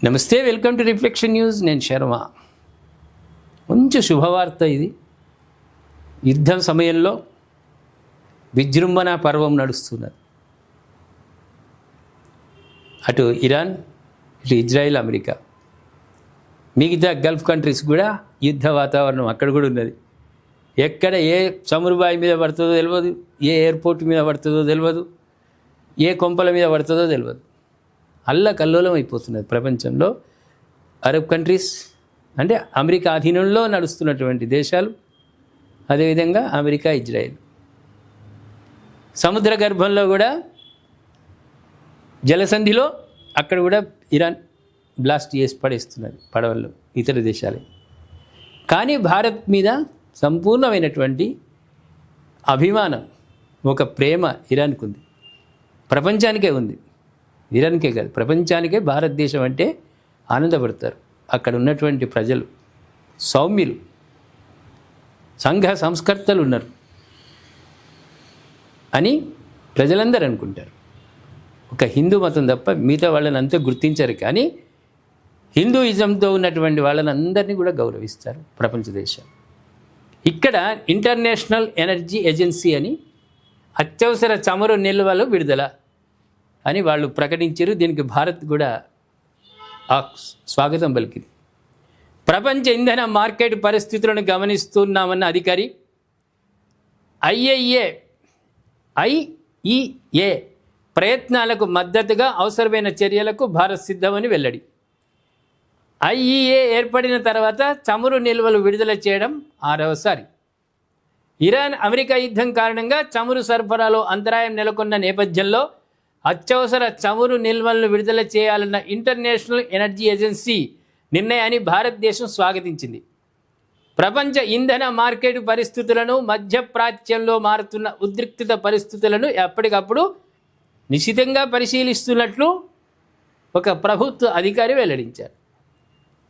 నమస్తే, welcome to reflection news. నేను శర్మ. మంచి శుభవార్త ఇది. యుద్ధం సమయంలో విజృంభణ పర్వం నడుస్తున్నది. అటు ఇరాన్, ఇటు ఇజ్రాయిల్, అమెరికా, మిగతా గల్ఫ్ కంట్రీస్ కూడా యుద్ధ వాతావరణం అక్కడ కూడా ఉన్నది. ఎక్కడ ఏ చమురుబాయి మీద పడుతుందో తెలియదు, ఏ ఎయిర్పోర్ట్ మీద పడుతుందో తెలియదు, ఏ కొంపల మీద పడుతుందో తెలియదు. అల్లకల్లోలం అయిపోతున్నది ప్రపంచంలో. అరబ్ కంట్రీస్ అంటే అమెరికా అధీనంలో నడుస్తున్నటువంటి దేశాలు, అదేవిధంగా అమెరికా, ఇజ్రాయెల్. సముద్ర గర్భంలో కూడా జలసంధిలో అక్కడ కూడా ఇరాన్ బ్లాస్ట్ చేసి పడేస్తున్నది పడవల్లో, ఇతర దేశాలే. కానీ భారత్ మీద సంపూర్ణమైనటువంటి అభిమానం, ఒక ప్రేమ ఇరాన్కు ఉంది. ప్రపంచానికే ఉంది, ఇరాన్కే కాదు, ప్రపంచానికే భారతదేశం అంటే ఆనందపడతారు. అక్కడ ఉన్నటువంటి ప్రజలు సౌమ్యులు, సంఘ సంస్కర్తలు ఉన్నారు అని ప్రజలందరూ అనుకుంటారు. ఒక హిందూ మతం తప్ప మిగతా వాళ్ళని అంతా గుర్తించారు. కానీ హిందూయిజంతో ఉన్నటువంటి వాళ్ళని అందరినీ కూడా గౌరవిస్తారు ప్రపంచ దేశాలు. ఇక్కడ ఇంటర్నేషనల్ ఎనర్జీ ఏజెన్సీ అని అత్యవసర చమురు నిల్వలు విడుదల అని వాళ్ళు ప్రకటించారు. దీనికి భారత్ కూడా స్వాగతం పలికింది. ప్రపంచ ఇంధన మార్కెట్ పరిస్థితులను గమనిస్తున్నామన్న అధికారి ఐఈఏ ప్రయత్నాలకు మద్దతుగా అవసరమైన చర్యలకు భారత్ సిద్ధమని వెల్లడి. ఐఈఏ ఏర్పడిన తర్వాత చమురు నిల్వలు విడుదల చేయడం 6వసారి. ఇరాన్ అమెరికా యుద్ధం కారణంగా చమురు సరఫరాలో అంతరాయం నెలకొన్న నేపథ్యంలో అత్యవసర చమురు నిల్వలను విడుదల చేయాలన్న ఇంటర్నేషనల్ ఎనర్జీ ఏజెన్సీ నిర్ణయాన్ని భారతదేశం స్వాగతించింది. ప్రపంచ ఇంధన మార్కెట్ పరిస్థితులను, మధ్యప్రాచ్యంలో మారుతున్న ఉద్రిక్తత పరిస్థితులను ఎప్పటికప్పుడు నిశితంగా పరిశీలిస్తున్నట్లు ఒక ప్రభుత్వ అధికారి వెల్లడించారు.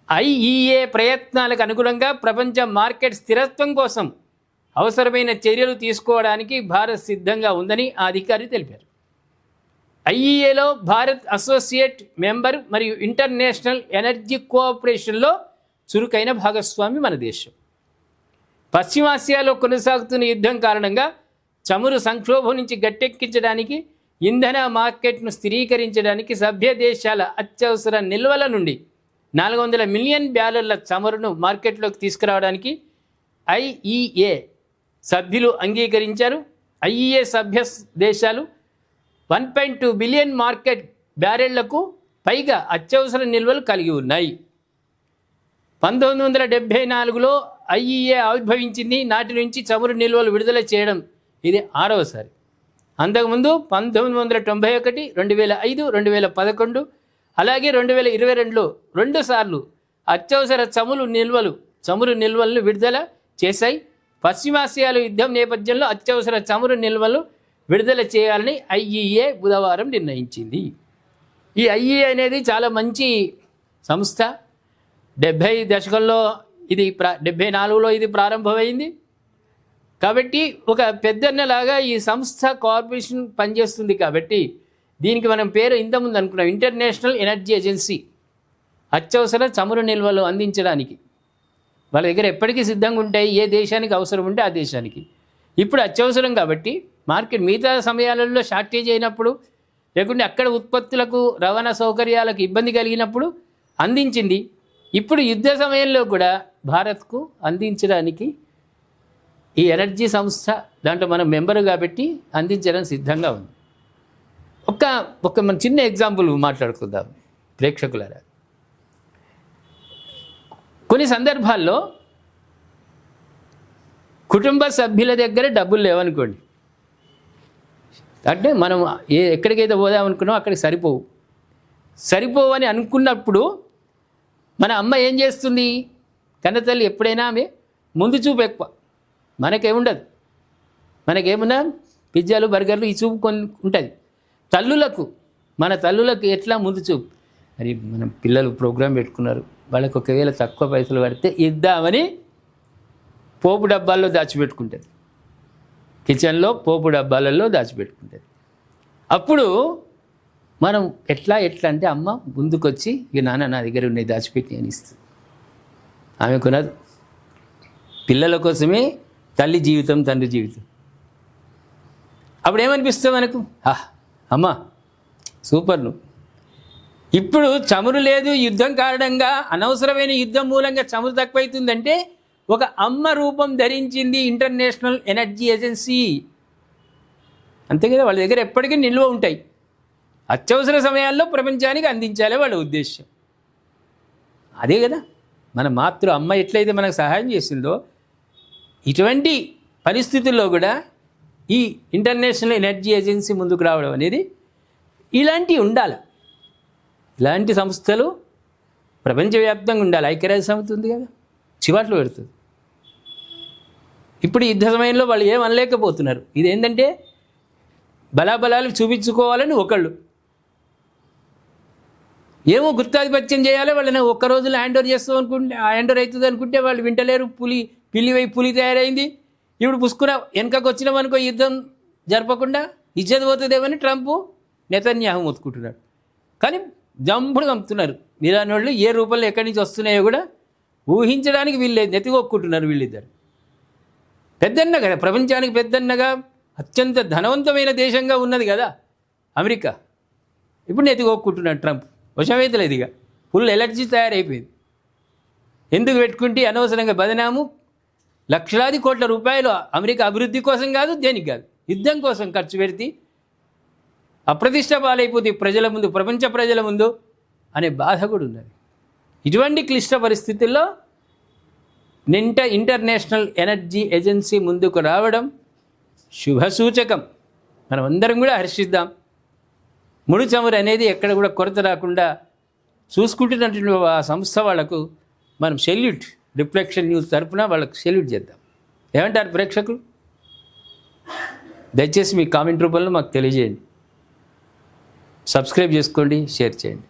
ఐఈఏ ప్రయత్నాలకు అనుగుణంగా ప్రపంచ మార్కెట్ స్థిరత్వం కోసం అవసరమైన చర్యలు తీసుకోవడానికి భారత్ సిద్ధంగా ఉందని ఆ అధికారి తెలిపారు. ఐఈఏలో భారత్ అసోసియేట్ మెంబర్ మరియు ఇంటర్నేషనల్ ఎనర్జీ కోఆపరేషన్లో చురుకైన భాగస్వామి మన దేశం. పశ్చిమాసియాలో కొనసాగుతున్న యుద్ధం కారణంగా చమురు సంక్షోభం నుంచి గట్టెక్కించడానికి, ఇంధన మార్కెట్ను స్థిరీకరించడానికి సభ్య దేశాల అత్యవసర నిల్వల నుండి 400 మిలియన్ బ్యారెళ్ల చమురును మార్కెట్లోకి తీసుకురావడానికి ఐఈఏ సభ్యులు అంగీకరించారు. ఐఈఏ సభ్య దేశాలు 1.2 బిలియన్ మార్కెట్ బ్యారెళ్లకు పైగా అత్యవసర నిల్వలు కలిగి ఉన్నాయి. 1974లో ఐఈఏ ఆవిర్భవించింది. నాటి నుంచి చమురు నిల్వలు విడుదల చేయడం ఇది 6వసారి. అంతకుముందు 1991, 2005, 2011 అలాగే 2022లో 2 సార్లు అత్యవసర చమురు నిల్వలను విడుదల చేశాయి. పశ్చిమాసియాలో యుద్ధం నేపథ్యంలో అత్యవసర చమురు నిల్వలు విడుదల చేయాలని ఐఈఏ బుధవారం నిర్ణయించింది. ఈ ఐఈఏ అనేది చాలా మంచి సంస్థ. 70 దశకంలో ఇది 74లో ఇది ప్రారంభమైంది. కాబట్టి ఒక పెద్దన్నలాగా ఈ సంస్థ కార్పొరేషన్ పనిచేస్తుంది. కాబట్టి దీనికి మనం పేరు ఇంతకుముందు అనుకున్నాం, ఇంటర్నేషనల్ ఎనర్జీ ఏజెన్సీ. అత్యవసర చమురు నిల్వలు అందించడానికి వాళ్ళ దగ్గర ఎప్పటికీ సిద్ధంగా ఉంటాయి. ఏ దేశానికి అవసరం ఉంటే ఆ దేశానికి. ఇప్పుడు అత్యవసరం కాబట్టి మార్కెట్ మిగతా సమయాలలో షార్టేజ్ అయినప్పుడు, లేకుంటే అక్కడ ఉత్పత్తులకు, రవాణా సౌకర్యాలకు ఇబ్బంది కలిగినప్పుడు అందించింది. ఇప్పుడు యుద్ధ సమయంలో కూడా భారత్కు అందించడానికి ఈ ఎనర్జీ సంస్థ, దాంట్లో మనం మెంబరు కాబట్టి అందించడానికి సిద్ధంగా ఉంది. ఒక మన చిన్న ఎగ్జాంపుల్ మాట్లాడుకుందాం ప్రేక్షకులారా. కొన్ని సందర్భాల్లో కుటుంబ సభ్యుల దగ్గర డబ్బులు లేవనుకోండి, అంటే మనం ఎక్కడికైతే పోదామనుకున్నామో అక్కడికి సరిపోవని అనుకున్నప్పుడు మన అమ్మ ఏం చేస్తుంది? కన్నతల్లి ఎప్పుడైనా ఆమె ముందు చూపు ఎక్కువ. మనకేముండదు, మనకేమున్నా పిజ్జాలు, బర్గర్లు ఈ చూపు ఉంటుంది. మన తల్లులకు ఎట్లా ముందు చూపు? మరి మనం పిల్లలు ప్రోగ్రాం పెట్టుకున్నారు, వాళ్ళకి ఒకవేళ తక్కువ పైసలు పడితే ఇద్దామని పోపు డబ్బాల్లో దాచిపెట్టుకుంటుంది. కిచెన్లో పోపు డబ్బాలలో దాచిపెట్టుకుంటుంది. అప్పుడు మనం ఎట్లా అంటే అమ్మ ముందుకొచ్చి ఇక నాన్న నా దగ్గర ఉన్నాయి దాచిపెట్టి అని ఇస్తుంది. ఆమె కొనదు. పిల్లల కోసమే తల్లి జీవితం, తండ్రి జీవితం. అప్పుడు ఏమనిపిస్తుంది మనకు? అమ్మ సూపర్ నువ్వు. ఇప్పుడు చమురు లేదు, యుద్ధం కారణంగా అనవసరమైన యుద్ధం మూలంగా చమురు తక్కువైతుందంటే ఒక అమ్మ రూపం ధరించింది ఇంటర్నేషనల్ ఎనర్జీ ఏజెన్సీ. అంతే కదా, వాళ్ళ దగ్గర ఎప్పటికీ నిల్వ ఉంటాయి. అత్యవసర సమయాల్లో ప్రపంచానికి అందించాలి వాళ్ళ ఉద్దేశం. అదే కదా మన మాతృ అమ్మ ఎట్లయితే మనకు సహాయం చేసిందో, ఇటువంటి పరిస్థితుల్లో కూడా ఈ ఇంటర్నేషనల్ ఎనర్జీ ఏజెన్సీ ముందుకు రావడం అనేది ఇలాంటివి ఉండాలి. ఇలాంటి సంస్థలు ప్రపంచవ్యాప్తంగా ఉండాలి. ఐక్యరాజ్య సమితి ఉంది కదా, చివాట్లు పెడుతుంది. ఇప్పుడు యుద్ధ సమయంలో వాళ్ళు ఏం అనలేకపోతున్నారు. ఇదేంటంటే బలాబలాలు చూపించుకోవాలని ఒకళ్ళు, ఏమో గుత్తాధిపత్యం చేయాలి, వాళ్ళని ఒక్క రోజులో హ్యాండ్ ఓవర్ చేస్తాం అనుకుంటే హ్యాండ్ ఓవర్ అవుతుంది అనుకుంటే వాళ్ళు వింటలేరు. పిల్లి వై పులి తయారైంది. ఇప్పుడు పుసుకున్న వెనకకు వచ్చినామనుకో యుద్ధం జరపకుండా ఇజ్జత్ పోతుందేమని ట్రంప్ నెతన్యాహు మొత్తుకుంటున్నాడు. కానీ జంపుడు చంపుతున్నారు. మీలాని వాళ్ళు ఏ రూపంలో ఎక్కడి నుంచి వస్తున్నాయో కూడా ఊహించడానికి వీళ్ళు నెత్తికొక్కుంటున్నారు. వీళ్ళిద్దరు పెద్దన్న కదా, ప్రపంచానికి పెద్దన్నగా అత్యంత ధనవంతమైన దేశంగా ఉన్నది కదా అమెరికా. ఇప్పుడు నెత్తికొక్కుంటున్నాడు ట్రంప్. వశమైతలేదు, ఇక ఫుల్ ఎలర్జీ తయారైపోయింది. ఎందుకు పెట్టుకుంటే అనవసరంగా బదనాము. లక్షలాది కోట్ల రూపాయలు అమెరికా అభివృద్ధి కోసం కాదు, దేనికి కాదు, యుద్ధం కోసం ఖర్చు పెడితే అప్రతిష్ట పాలైపోతే ప్రజల ముందు, ప్రపంచ ప్రజల ముందు అనే బాధ కూడా ఉన్నది. ఇటువంటి క్లిష్ట పరిస్థితుల్లో ఇంటర్నేషనల్ ఎనర్జీ ఏజెన్సీ ముందుకు రావడం శుభసూచకం. మనం అందరం కూడా హర్షిద్దాం. ముడి చమురు అనేది ఎక్కడ కూడా కొరత రాకుండా చూసుకుంటున్నటువంటి ఆ సంస్థ వాళ్లకు మనం సెల్యూట్, రిఫ్లెక్షన్ న్యూస్ తరఫున వాళ్ళకు సెల్యూట్ చేద్దాం. ఏమంటారు ప్రేక్షకులు? దయచేసి మీ కామెంట్ రూపంలో మాకు తెలియజేయండి. సబ్స్క్రైబ్ చేసుకోండి, షేర్ చేయండి.